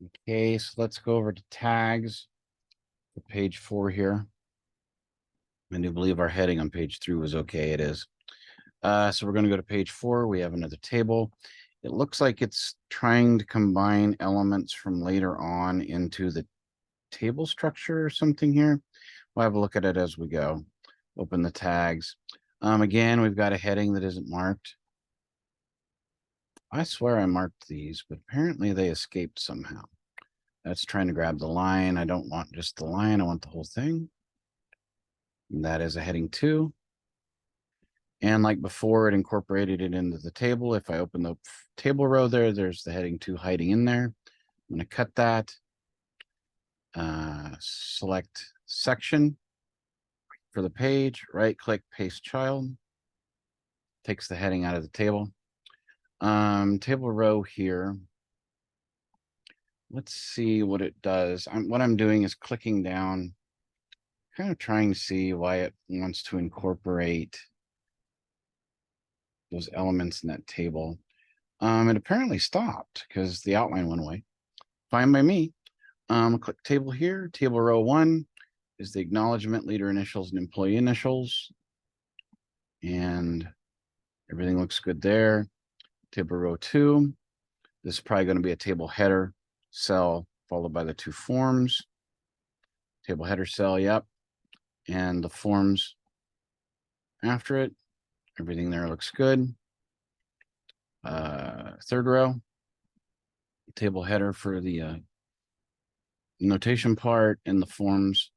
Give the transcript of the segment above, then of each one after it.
Okay, so let's go over to tags for page 4 here. I do believe our heading on page 3 was okay. It is. So we're going to go to page 4. We have another table. It looks like it's trying to combine elements from later on into the table structure or something here. We'll have a look at it as we go. Open the tags. Again, we've got a heading that isn't marked. I swear I marked these, but apparently they escaped somehow. That's trying to grab the line. I don't want just the line. I want the whole thing. And that is a heading 2. And like before, it incorporated it into the table. If I open the table row there, there's the heading 2 hiding in there. I'm going to cut that. Select section for the page, right click, paste child. Takes the heading out of the table. Table row here. Let's see what it does. What I'm doing is clicking down, kind of trying to see why it wants to incorporate those elements in that table. It apparently stopped because the outline went away. Fine by me. Click table here. Table row 1 is the acknowledgement, leader initials, and employee initials. And everything looks good there. Table row 2. This is probably going to be a table header cell followed by the 2 forms. Table header cell, yep. And the forms after it. Everything there looks good. Third row. Table header for the notation part, and the forms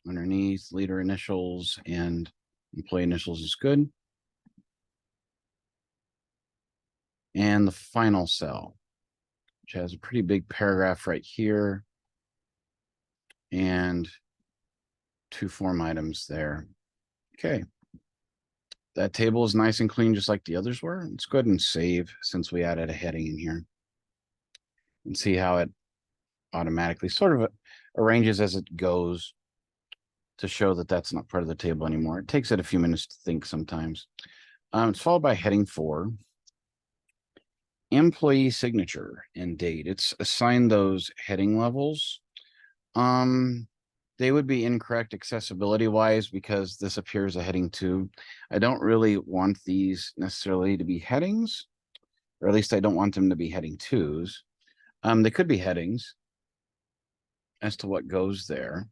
underneath, leader initials and employee initials is good. And the final cell, which has a pretty big paragraph right here and 2 form items there. Okay. That table is nice and clean, just like the others were. Let's go ahead and save since we added a heading in here and see how it automatically sort of arranges as it goes to show that that's not part of the table anymore. It takes it a few minutes to think sometimes. It's followed by heading 4. Employee signature and date. It's assigned those heading levels. They would be incorrect accessibility wise because this appears a heading 2. I don't really want these necessarily to be headings, or at least I don't want them to be heading 2s. They could be headings as to what goes there.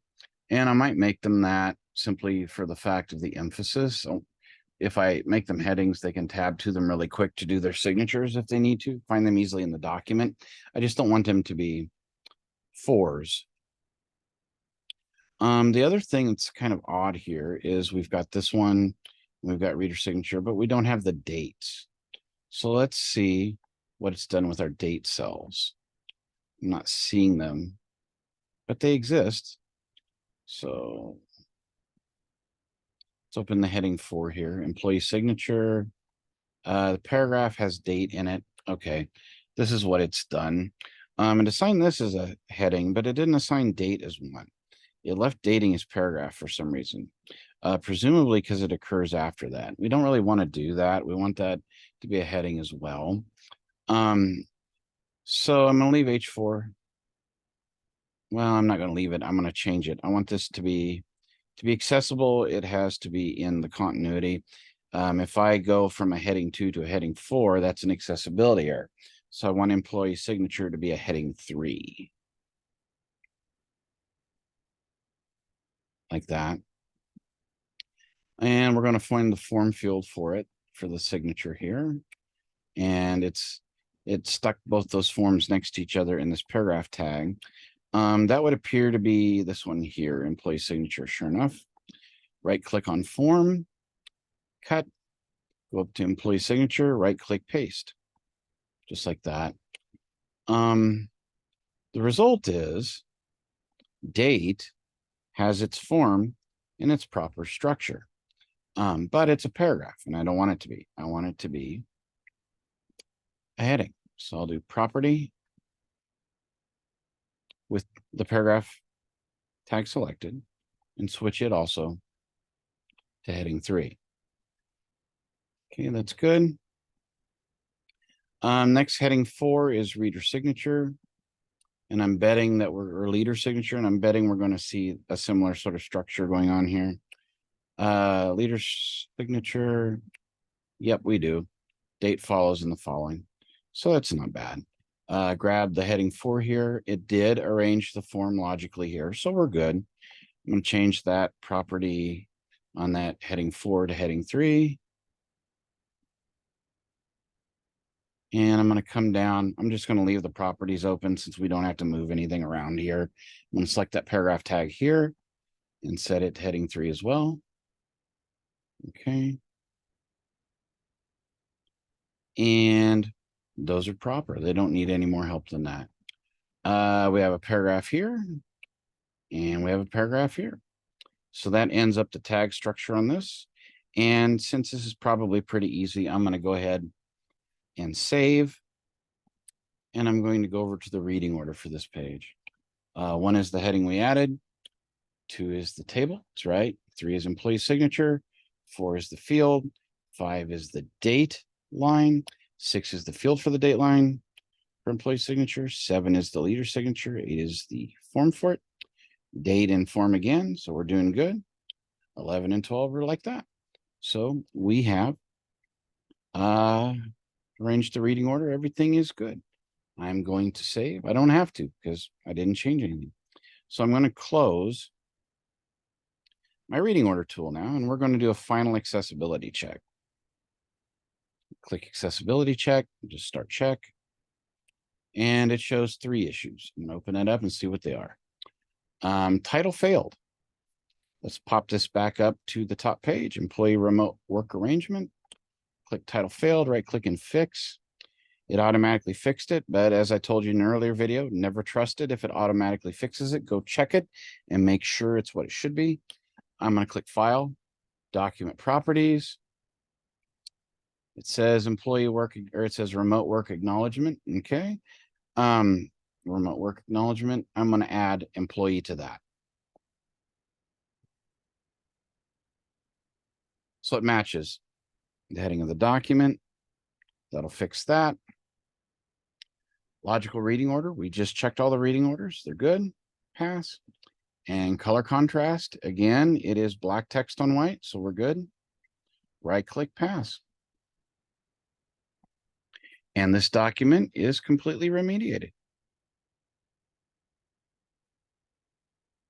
And I might make them that simply for the fact of the emphasis. So if I make them headings, they can tab to them really quick to do their signatures if they need to, find them easily in the document. I just don't want them to be 4s. The other thing that's kind of odd here is we've got this one, we've got reader signature, but we don't have the dates. So let's see what it's done with our date cells. I'm not seeing them, but they exist. So let's open the heading 4 here, employee signature. The paragraph has date in it. Okay, this is what it's done. And assigned this as a heading, but it didn't assign date as one. It left dating as paragraph for some reason, presumably because it occurs after that. We don't really want to do that. We want that to be a heading as well. So I'm going to leave H4. Well, I'm not going to leave it. I'm going to change it. I want this to be accessible. It has to be in the continuity. If I go from a heading 2 to a heading 4, that's an accessibility error. So I want employee signature to be a heading 3. Like that. And we're going to find the form field for it, for the signature here. And it stuck both those forms next to each other in this paragraph tag. That would appear to be this one here, employee signature, sure enough. Right click on form, cut, go up to employee signature, right click, paste. Just like that. The result is date has its form in its proper structure. But it's a paragraph and I don't want it to be. I want it to be a heading. So I'll do property with the paragraph tag selected and switch it also to heading 3. Okay, that's good. Next heading 4 is reader signature. And I'm betting that we're leader signature, and I'm betting we're going to see a similar sort of structure going on here. Leader signature. Yep, we do. Date follows in the following. So that's not bad. Grab the heading 4 here. It did arrange the form logically here, so we're good. I'm going to change that property on that heading 4 to heading 3. And I'm going to come down. I'm just going to leave the properties open since we don't have to move anything around here. I'm going to select that paragraph tag here and set it to heading 3 as well. Okay. And those are proper. They don't need any more help than that. We have a paragraph here and we have a paragraph here. So that ends up the tag structure on this. And since this is probably pretty easy, I'm going to go ahead and save. And I'm going to go over to the reading order for this page. 1 is the heading we added. 2 is the table. That's right. 3 is employee signature. 4 is the field. 5 is the date line. 6 is the field for the date line for employee signature. 7 is the leader signature. 8 is the form for it. Date and form again. So we're doing good. 11 and 12 are like that. So we have arranged the reading order. Everything is good. I'm going to save. I don't have to because I didn't change anything. So I'm going to close my reading order tool now, and we're going to do a final accessibility check. Click accessibility check, just start check. And it shows 3 issues. I'm going to open it up and see what they are. Title failed. Let's pop this back up to the top page, employee remote work arrangement. Click title failed, right click and fix. It automatically fixed it, but as I told you in an earlier video, never trust it. If it automatically fixes it, go check it and make sure it's what it should be. I'm going to click File, Document Properties. It says employee work, or it says remote work acknowledgement. Okay. Remote work acknowledgement. I'm going to add employee to that. So it matches the heading of the document. That'll fix that. Logical reading order. We just checked all the reading orders. They're good. Pass. And color contrast. Again, it is black text on white, so we're good. Right click, pass. And this document is completely remediated.